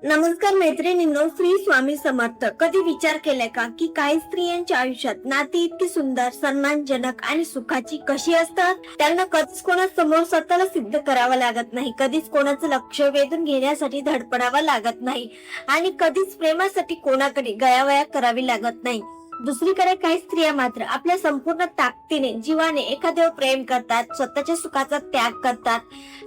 नमस्कार मैत्रिणींनो, श्री स्वामी समर्थ. कधी विचार केलाय का की काही स्त्रियांच्या आयुष्यात नाती इतकी सुंदर, सन्मानजनक आणि सुखाची कशी असतात? त्यांना कधीच कोणासमोर स्वतःला सिद्ध करावं लागत नाही, कधीच कोणाचं लक्ष वेधून घेण्यासाठी धडपडावं लागत नाही आणि कधीच प्रेमासाठी कोणाकडे गयावया करावी लागत नाही. दुसरीकडे काही स्त्रिया मात्र आपल्या संपूर्ण ताकदीने, जीवाने एखाद्यावर प्रेम करतात, स्वतःच्या सुखाचा त्याग करतात,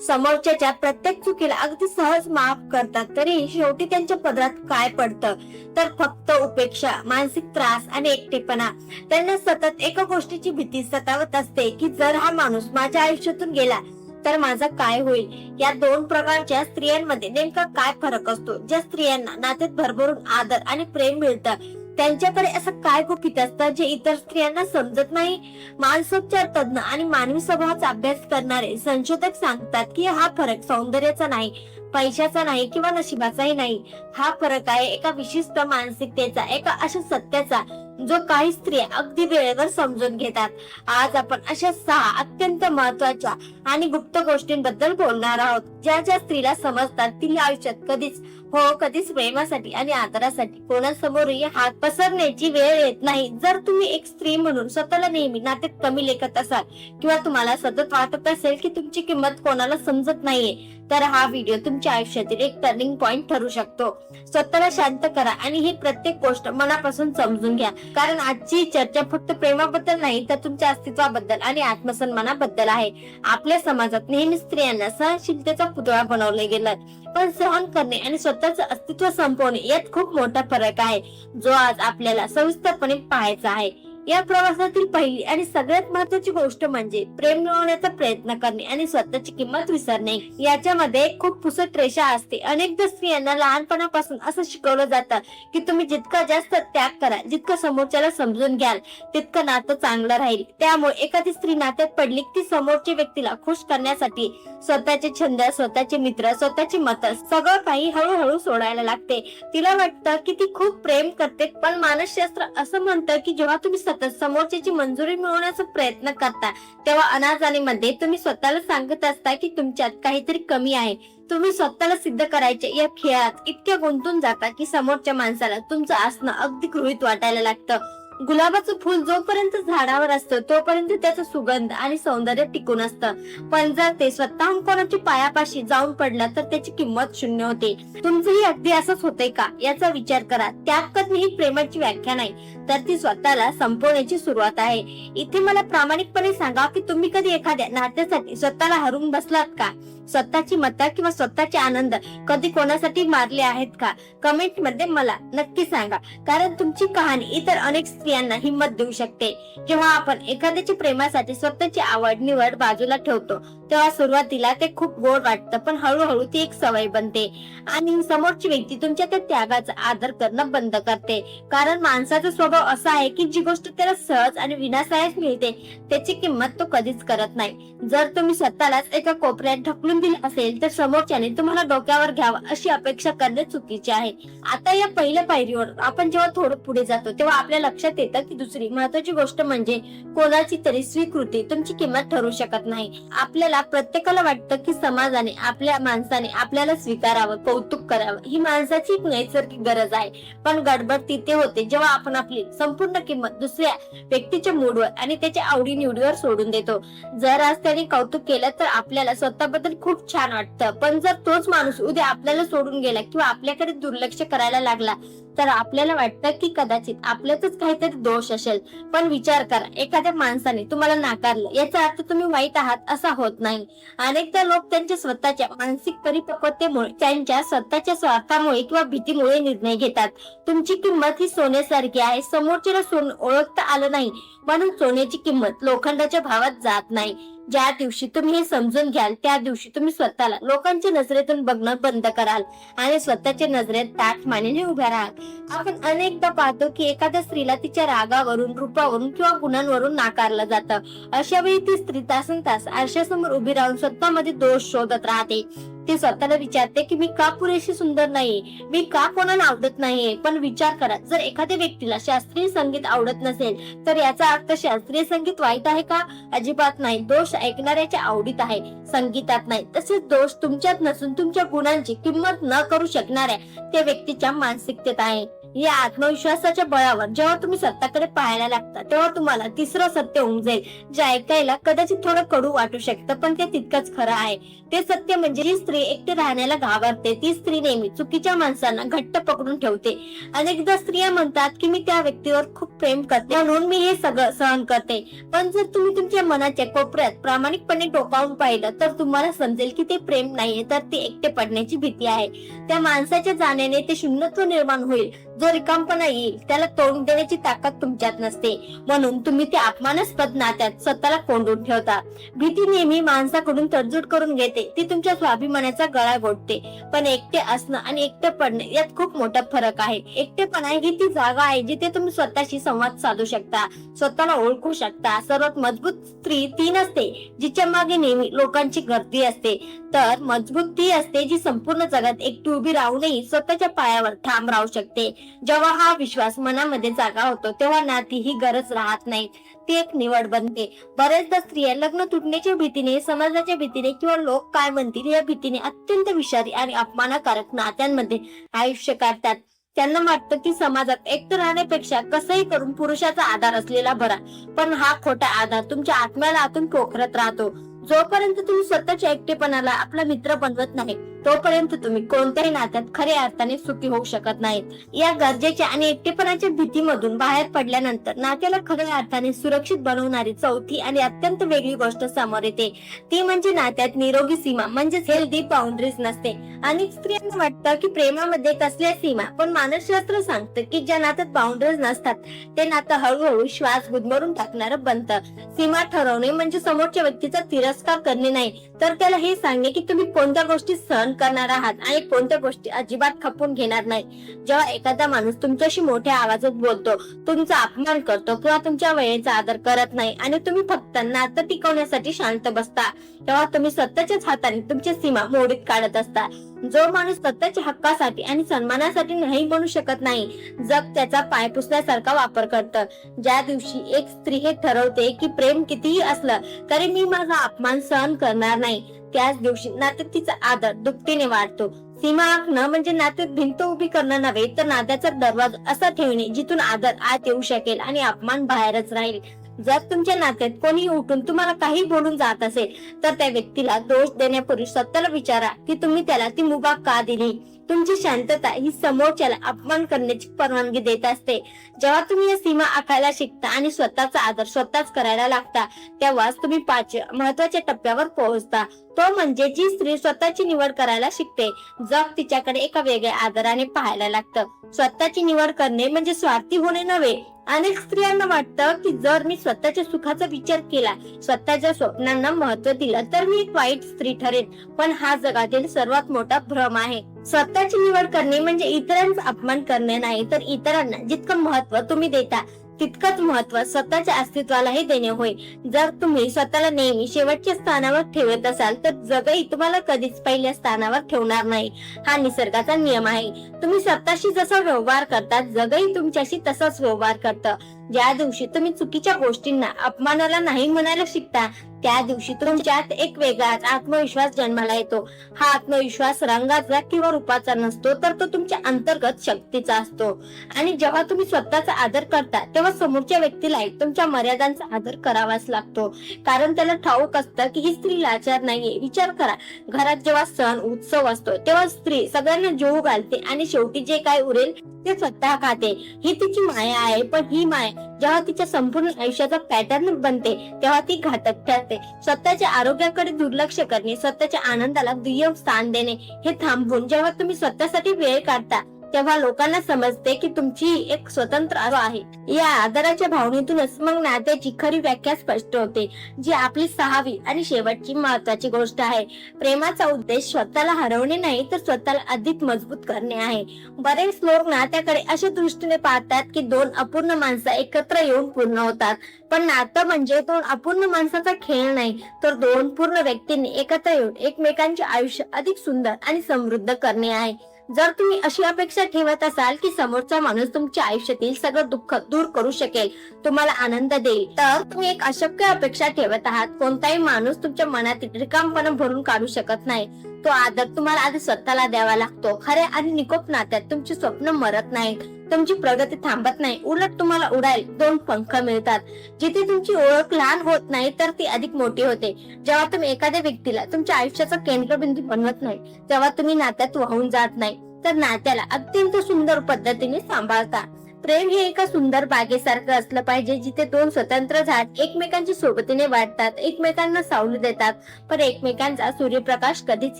समोरच्याच्या प्रत्येक चुकीला अगदी सहज माफ करतात. तरी शेवटी त्यांच्या पदरात काय पडतं तर फक्त उपेक्षा, मानसिक त्रास आणि एकटेपणा. त्यांना सतत एका गोष्टीची भीती सतावत असते की जर हा माणूस माझ्या आयुष्यातून गेला तर माझा काय होईल. या दोन प्रकारच्या स्त्रियांमध्ये नेमका काय फरक असतो? ज्या स्त्रियांना नात्यात भरभरून आदर आणि प्रेम मिळतं त्यांच्याकडे असं काय गुपित असतं जे इतर स्त्रियांना समजत नाही? मानसोपचार तज्ञ आणि मानवी स्वभावाचा अभ्यास करणारे संशोधक सांगतात की हा फरक सौंदर्याचा नाही, पैशाचा नाही किंवा नशिबाचाही नाही. हा फरक आहे एका विशिष्ट मानसिकतेचा, एका अशा सत्याचा जो काही स्त्रिया अगदी वेळेवर समजून घेतात. आज आपण अशा 6 अत्यंत महत्वाच्या आणि गुप्त गोष्टींबद्दल बोलणार आहोत, ज्या ज्या स्त्रीला समजतात तिला आयुष्यात कधीच प्रेमासाठी आणि आदरासाठी कोणासमोरही हात पसरण्याची वेळ येत नाही. जर तुम्ही एक स्त्री म्हणून स्वतःला नेहमी नात्यात कमी लेखत असाल किंवा तुम्हाला सतत वाटत असेल की तुमची किंमत कोणाला समजत नाहीये, तर हा व्हिडिओ तुमच्या आयुष्यातील एक टर्निंग पॉइंट ठरू शकतो. स्वतःला शांत करा आणि ही प्रत्येक गोष्ट मनापासून समजून घ्या, कारण आजची चर्चा फक्त प्रेमाबद्दल नाही तर तुमच्या अस्तित्वाबद्दल आणि आत्मसन्मानाबद्दल आहे. आपल्या समाजात नेहमी स्त्रियांना सहनशीलतेचा पुतळा बनवले गेलाय, पण सहन करणे आणि स्वतःचं अस्तित्व संपवणे यात खूप मोठा फरक आहे, जो आज आपल्याला सविस्तरपणे पाहायचा आहे. या प्रवासातील पहिली आणि सगळ्यात महत्वाची गोष्ट म्हणजे प्रेम मिळवण्याचा प्रयत्न करणे आणि स्वतःची किंमत विसरणे. याच्यामध्ये खूप पुसट रेषा असते. अनेकदा स्त्रियांना लहानपणापासून असं शिकवलं जातं की तुम्ही जितका जास्त त्याग करा, जितकं समोरच्याला समजून घ्याल, तितकं नातं चांगलं राहील. त्यामुळे एखादी स्त्री नात्यात पडली ती समोरच्या व्यक्तीला खुश करण्यासाठी स्वतःचे छंद, स्वतःचे मित्र, स्वतःची मत सगळं काही हळूहळू सोडायला लागते. तिला वाटतं की ती खूप प्रेम करते, पण मानसशास्त्र असं म्हणतं की जेव्हा तुम्ही सतत समोरच्याची मंजुरी मिळवण्याचा प्रयत्न करता तेव्हा अनाजानीमध्ये तुम्ही स्वतःला सांगत असता की तुमच्यात काहीतरी कमी आहे. तुम्ही स्वतःला सिद्ध करायचे या खेळात इतक्या गुंतून जाता की समोरच्या माणसाला तुमचं असणं अगदी गृहीत वाटायला लागतं. गुलाबाचं फुल जोपर्यंत झाडावर असतं तोपर्यंत त्याचा सुगंध आणि सौंदर्य टिकून असतं, पण जर ते स्वतःहून कोणाच्या पायापाशी जाऊन पडलं तर त्याची किंमत शून्य होते. तुमचंही अगदी असंच होतंय का याचा विचार करा. त्याग करणे ही प्रेमाची व्याख्या नाही, तर ती स्वतःला संपवण्याची सुरुवात आहे. इथे मला प्रामाणिकपणे सांगा की तुम्ही कधी एखाद्या नात्यासाठी स्वतःला हरवून बसलात का? स्वतःची मतं किंवा स्वतःचे आनंद कधी कोणासाठी मारले आहेत का? कमेंट मध्ये मला नक्की सांगा, कारण तुमची कहाणी इतर अनेक स्त्रियांना हिंमत देऊ शकते. जेव्हा आपण एखाद्याच्या प्रेमासाठी स्वतःची आवड निवड बाजूला ठेवतो तेव्हा सुरुवातीला ते खूप गोड वाटतं, पण हळूहळू ती एक सवय बनते आणि समोरची व्यक्ती तुमच्या त्या त्यागाचा आदर करणं बंद करते. कारण माणसाचा स्वभाव असा आहे की जी गोष्ट त्याला सहज आणि विनासायास मिळते त्याची किंमत तो कधीच करत नाही. जर तुम्ही स्वतःलाच एका कोपऱ्यात ढकलून दिले असेल तर समोरच्याने तुम्हाला डोक्यावर घ्यावं अशी अपेक्षा करणे चुकीचे आहे. आता या पहिल्या पायरीवर आपण जेव्हा थोडं पुढे जातो तेव्हा आपल्या लक्षात येतं की दुसरी महत्वाची गोष्ट म्हणजे कोणाची तरी स्वीकृती तुमची किंमत ठरू शकत नाही. आपल्याला प्रत्येकाला वाटतं की समाजाने, आपल्या माणसाने आपल्याला स्वीकारावं, कौतुक करावं. ही माणसाची एक नैसर्गिक गरज आहे, पण गडबड तिथे होते जेव्हा आपण आपली संपूर्ण किंमत दुसऱ्या व्यक्तीच्या मूडवर आणि त्याच्या आवडीनिवडीवर सोडून देतो. जर आज त्याने कौतुक केलं तर आपल्याला स्वतःबद्दल खूप छान वाटतं, पण जर तोच माणूस उद्या आपल्याला सोडून गेला किंवा आपल्याकडे दुर्लक्ष करायला लागला तर आपल्याला वाटतं की कदाचित आपल्यातच काहीतरी दोष असेल. पण विचार करा, एखाद्या माणसाने तुम्हाला नाकारलं याचा अर्थ तुम्ही वाईट आहात असा होत नाही. अनेकदा लोक त्यांच्या स्वतःच्या मानसिक परिपक्वतेमुळे, त्यांच्या स्वतःच्या स्वार्थामुळे किंवा भीतीमुळे निर्णय घेतात. तुमची किंमत ही सोन्यासारखी आहे. समोरच्याला सोनं ओळखता आलं नाही म्हणून सोन्याची किंमत लोखंडाच्या भावात जात नाही. ज्या दिवशी तुम्ही हे समजून घ्याल त्या दिवशी तुम्ही स्वतःला लोकांच्या नजरेतून बघणं बंद कराल आणि स्वतःच्या नजरेत ताठ मानेने उभ्या राहाल. आपण अनेकदा पाहतो की एखाद्या स्त्रीला तिच्या रागावरून, रूपावरून किंवा गुणांवरून नाकारलं जातं. अशा वेळी ती स्त्री तासन तास आरशासमोर उभी राहून स्वतःमध्ये दोष शोधत राहते. ती स्वतःला विचारते की मी का पुरेशी सुंदर नाहीये, मी का कोणाला आवडत नाहीये. पण विचार करा, जर एखाद्या व्यक्तीला शास्त्रीय संगीत आवडत नसेल तर याचा अर्थ शास्त्रीय संगीत वाईट आहे का? अजिबात नाही. दोष ऐकणाऱ्याच्या आवडीत आहे, संगीतात नाही. तसेच दोष तुमच्यात नसून तुमच्या गुणांची किंमत न करू शकणाऱ्या त्या व्यक्तीच्या मानसिकतेत आहे. या आत्मविश्वासाच्या बळावर जेव्हा तुम्ही स्वतःकडे पाहायला लागता तेव्हा तुम्हाला तिसरं सत्य उमजेल, जे ऐकायला कदाचित थोडं कडू वाटू शकतं, पण ते तितकंच खरं आहे. ते सत्य म्हणजे जी स्त्री एकटी राहण्याला घाबरते ती स्त्री नेहमी चुकीच्या माणसांना घट्ट पकडून ठेवते. अनेकदा स्त्रिया म्हणतात की मी त्या व्यक्तीवर खूप प्रेम करते म्हणून मी हे सगळं सहन करते. पण जर तुम्ही तुमच्या मनाच्या कोपऱ्यात प्रामाणिकपणे डोकावून पाहिलं तर तुम्हाला समजेल की ते प्रेम नाहीये, तर ती एकटे पडण्याची भीती आहे. त्या माणसाच्या जाण्याने ते शून्यत्व निर्माण होईल. जो रिकामपणा येईल त्याला तोंड देण्याची ताकद तुमच्यात नसते, म्हणून तुम्ही त्या अपमानास्पद नात्यात स्वतःला कोंडून ठेवता. भीती नेहमी माणसाकडून तडजोड करून घेते, ती तुमच्या स्वाभिमानाचा गळा घोटते. पण एकटे असणं आणि एकटे पडणे यात खूप मोठा फरक आहे. एकटेपणा ही ती जागा आहे जिथे तुम्ही स्वतःशी संवाद साधू शकता, स्वतःला ओळखू शकता. सर्वात मजबूत स्त्री ती नसते जिच्या मागे नेहमी लोकांची गर्दी असते, तर मजबूत ती असते जी संपूर्ण जगात एकटी उभी राहूनही स्वतःच्या पायावर ठाम राहू शकते. जेव्हा हा विश्वास मनामध्ये जागा होतो तेव्हा नाती ही गरज राहत नाही, ती एक निवड बनते. बऱ्याचदा स्त्रिया लग्न तुटण्याच्या भीतीने, समाजाच्या भीतीने किंवा लोक काय म्हणतील या भीतीने अत्यंत विषारी आणि अपमानकारक नात्यांमध्ये आयुष्य काढतात. त्यांना वाटतं की समाजात एकटं राहण्यापेक्षा कसंही करून पुरुषाचा आधार असलेला बरा. पण हा खोटा आधार तुमच्या आत्म्याला आतून पोखरत राहतो. जोपर्यंत तुम्ही स्वतःच्या एकटेपणाला आपला मित्र बनवत नाही तोपर्यंत तुम्ही कोणत्याही नात्यात खऱ्या अर्थाने सुखी होऊ शकत नाहीत. या गरजेच्या आणि एकटेपणाच्या भीतीमधून बाहेर पडल्यानंतर नात्याला खऱ्या अर्थाने सुरक्षित बनवणारी चौथी आणि अत्यंत वेगळी गोष्ट समोर येते. ती म्हणजे नात्यात निरोगी सीमा म्हणजेच हेल्दी बाउंड्रीज नसते. अनेक स्त्रियांना वाटतं की प्रेमामध्ये कसल्या सीमा, पण मानसशास्त्र सांगतं की ज्या नात्यात बाउंड्रीज नसतात ते नातं हळूहळू श्वास गुदमरून टाकणारं बनतं. सीमा ठरवणे म्हणजे समोरच्या व्यक्तीचा तिरस्कार करणे नाही, तर त्याला हे सांगणे की तुम्ही कोणत्या गोष्टी सहन करणार आहात आणि कोणत्या गोष्टी अजिबात खपून घेणार नाही. जेव्हा एखादा माणूस तुमच्याशी मोठ्या आवाजात बोलतो, तुमचा अपमान करतो किंवा तुमच्या वेळेचा आदर करत नाही आणि तुम्ही फक्त नातं टिकवण्यासाठी शांत बसता, तेव्हा तुम्ही स्वतःच्याच हाताने तुमच्या सीमा मोडीत काढत असता. जो माणूस स्वतःच्या हक्कासाठी आणि सन्मानासाठी नाही म्हणू शकत नाही, जग त्याचा पाय पुसण्यासारखा वापर करतं. ज्या दिवशी एक स्त्री हे ठरवते की प्रेम कितीही असलं तरी मी माझा अपमान सहन करणार नाही, त्याच दिवशी नात्यात तिचा आदर दुपटीने वाढतो. सीमा आखणं म्हणजे नात्यात भिंत उभी करणं नव्हे, तर नात्याचा दरवाजा असा ठेवणे जिथून आदर आत येऊ शकेल आणि अपमान बाहेरच राहील. जर तुमच्या नात्यात कोणी उठून तुम्हाला काही बोलून जात असेल तर त्या व्यक्तीला दोष देण्यापूर्वी स्वतःला विचारा की तुम्ही त्याला ती मुभा का दिली. तुमची शांतता ही समोरच्याला अपमान करण्याची परवानगी देत असते. जेव्हा तुम्ही या सीमा आखायला शिकता आणि स्वतःचा आदर स्वतःच करायला लागता तेव्हाच तुम्ही पाचव्या महत्वाच्या टप्प्यावर पोहोचता. तो म्हणजे जी स्त्री स्वतःची निवड करायला शिकते, जग तिच्याकडे एका वेगळ्या आदराने पाहायला लागतं. स्वतःची निवड करणे म्हणजे स्वार्थी होणे नव्हे. अनेक स्त्रियांना वाटतं की जर मी स्वतःच्या सुखाचा विचार केला, स्वतःच्या स्वप्नांना महत्व दिलं तर मी एक वाईट स्त्री ठरेन. पण हा जगातील सर्वात मोठा भ्रम आहे. स्वतःची निवड करणे म्हणजे इतरांचा अपमान करणे नाही, तर इतरांना जितकं महत्व तुम्ही देता तितकंच महत्व स्वतःच्या अस्तित्वालाही देणे होय. जर तुम्ही स्वतःला नेहमी शेवटच्या स्थानावर ठेवत असाल तर जगही तुम्हाला कधीच पहिल्या स्थानावर ठेवणार नाही. हा निसर्गाचा नियम आहे. तुम्ही स्वतःशी जसा व्यवहार करता जगही तुमच्याशी तसाच व्यवहार करतं. ज्या दिवशी तुम्ही चुकीच्या गोष्टींना, अपमानाला नाही म्हणायला शिकता त्या दिवशी तुमच्यात एक वेगळाच आत्मविश्वास जन्माला येतो. हा आत्मविश्वास रंगाचा किंवा रूपाचा नसतो, तर तो तुमच्या अंतर्गत शक्तीचा असतो. आणि जेव्हा तुम्ही स्वतःचा आदर करता तेव्हा समोरच्या व्यक्तीलाही तुमच्या मर्यादांचा आदर करावाच लागतो, कारण त्याला ठाऊक असतं की ही स्त्री लाचार नाहीये. विचार करा, घरात जेव्हा सण उत्सव असतो तेव्हा स्त्री सगळ्यांना जेवू घालते आणि शेवटी जे काय उरेल ते स्वतः खाते. ही तिची माया आहे. पण ही माया जेव्हा तिच्या संपूर्ण आयुष्याचा पॅटर्न बनते तेव्हा ती घातक ठरते. स्वतःच्या आरोग्याकडे दुर्लक्ष करणे, स्वतःच्या आनंदाला दुय्यम स्थान देणे हे थांबवून जेव्हा तुम्ही स्वतःसाठी वेळ काढता तेव्हा लोकांना समजते की तुमची एक स्वतंत्र आहे. या आदराच्या भावनेतूनच मग नात्याची खरी व्याख्या स्पष्ट होते, जी आपली 6वी आणि शेवटची महत्वाची गोष्ट आहे. प्रेमाचा उद्देश स्वतःला हरवणे नाही, तर स्वतःला अधिक मजबूत करणे आहे. बरेच लोक नात्याकडे अशा दृष्टीने पाहतात की दोन अपूर्ण माणसं एकत्र येऊन पूर्ण होतात. पण नातं म्हणजे दोन अपूर्ण माणसाचा खेळ नाही, तर दोन पूर्ण व्यक्तींनी एकत्र येऊन एकमेकांचे आयुष्य अधिक सुंदर आणि समृद्ध करणे आहे. जर तुम्ही अशी अपेक्षा ठेवत असाल की समोरचा माणूस तुमच्या आयुष्यातील सगळं दुःख दूर करू शकेल, तुम्हाला आनंद देईल, तर तुम्ही एक अशक्य अपेक्षा ठेवत आहात. कोणताही माणूस तुमच्या मनातील रिकामपणा भरून काढू शकत नाही. तो आदर तुम्हाला आधी स्वतःला द्यावा लागतो. खऱ्या आणि निकोप नात्यात तुमची स्वप्न मरत नाहीत, तुमची प्रगती थांबत नाही, उलट तुम्हाला उडायला 2 पंख मिळतात. जिथे तुमची ओळख लहान होत नाही, तर ती अधिक मोठी होते. जेव्हा तुम्ही एखाद्या व्यक्तीला तुमच्या आयुष्याचा केंद्रबिंदू बनवत नाही, तेव्हा तुम्ही नात्यात वाहून जात नाही, तर नात्याला अत्यंत सुंदर पद्धतीने सांभाळता. प्रेम हे एका सुंदर बागेसारखं असलं पाहिजे, जिथे 2 स्वतंत्र झाड एकमेकांची सोबतीने वाढतात, एकमेकांना सावली देतात, पण एकमेकांचा सूर्यप्रकाश कधीच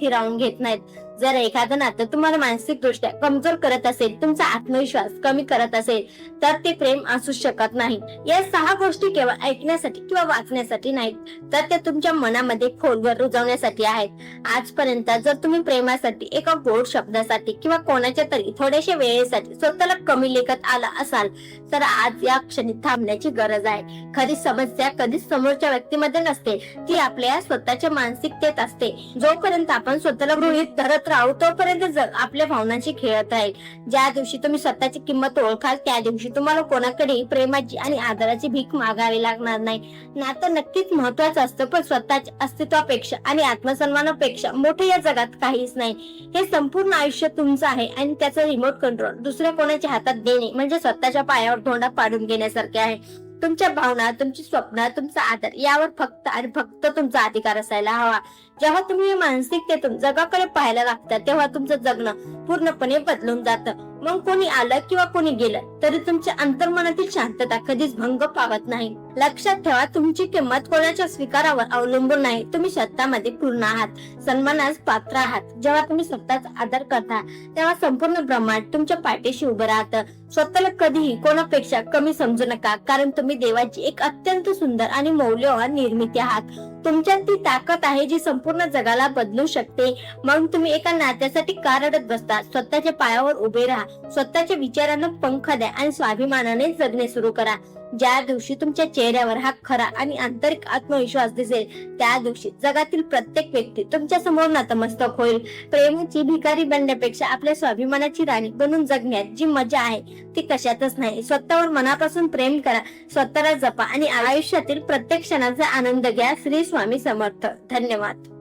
हिरावून घेत नाहीत. जर एखादं नातं तुम्हाला मानसिक दृष्ट्या कमजोर करत असेल, तुमचा आत्मविश्वास कमी करत असेल, तर ते प्रेम असू शकत नाही. या 6 गोष्टी केवळ ऐकण्यासाठी किंवा वाचण्यासाठी नाहीत, तर त्या तुमच्या मनामध्ये खोलवर रुजवण्यासाठी आहेत. आजपर्यंत जर तुम्ही प्रेमासाठी, एका गोड शब्दासाठी किंवा कोणाच्या तरी थोड्याशा वेळेसाठी स्वतःला कमी लेखत आला असाल, तर आज या क्षणी थांबण्याची गरज आहे. खरी समस्या कधीच समोरच्या व्यक्तीमध्ये नसते, ती आपल्या स्वतःच्या मानसिकतेत असते. जोपर्यंत आपण स्वतःला गृहीत धरत राहू, तोपर्यंत जग आपल्या भावनांशी खेळत राहील. ज्या दिवशी तुम्ही स्वतःची किंमत ओळखाल, त्या दिवशी तुम्हाला कोणाकडे प्रेमाची आणि आदराची भीक मागावी लागणार नाही. नातं नक्कीच महत्वाचं असतं, पण स्वतःच्या अस्तित्वापेक्षा आणि आत्मसन्मानापेक्षा मोठे या जगात काहीच नाही. हे संपूर्ण आयुष्य तुमचं आहे आणि त्याचा रिमोट कंट्रोल दुसऱ्या कोणाच्या हातात देणे म्हणजे स्वतःच्या पायावर धोंडा पाडून घेण्यासारखे आहे. तुमच्या भावना, तुमची स्वप्न, तुमचा आदर यावर फक्त आणि फक्त तुमचा अधिकार असायला हवा. जेव्हा तुम्ही मानसिकतेतून जगाकडे पाहायला लागता, तेव्हा तुमचं जगणं पूर्णपणे बदलून जातं. मग कोणी आलं किंवा कोणी गेलं, तरी तुमच्या अंतर्मनातील शांतता कधीच भंग पावत नाही. लक्षात ठेवा, तुमची किंमत कोणाच्या स्वीकारावर अवलंबून नाही. तुम्ही स्वतःमध्ये पूर्ण आहात, सन्मानास पात्र आहात. जेव्हा तुम्ही स्वतःचा आदर करता, तेव्हा संपूर्ण ब्रह्मांड तुमच्या पाठीशी उभं राहतं. स्वतःला कधीही कोणापेक्षा कमी समजू नका, कारण तुम्ही देवाची एक अत्यंत सुंदर आणि मौल्यवान निर्मिती आहात. तुमच्यात ती ताकद आहे जी संपूर्ण जगाला बदलू शकते. मग तुम्ही एका नात्यासाठी का रडत बसता? स्वतःच्या पायावर उभे राहा, स्वतःच्या विचारांना पंख द्या आणि स्वाभिमानाने जगणे सुरू करा. ज्या दिवशी तुमच्या चेहऱ्यावर हा खरा आणि आंतरिक आत्मविश्वास दिसेल, त्या दिवशी जगातील प्रत्येक व्यक्ती तुमच्या समोर नतमस्तक होईल. प्रेमाची भिकारी बनण्यापेक्षा आपल्या स्वाभिमानाची राणी बनून जगण्यात जी मजा आहे, ती कशातच नाही. स्वतःवर मनापासून प्रेम करा, स्वतःला जपा आणि आयुष्यातील प्रत्येक क्षणाचा आनंद घ्या. श्री स्वामी समर्थ. धन्यवाद.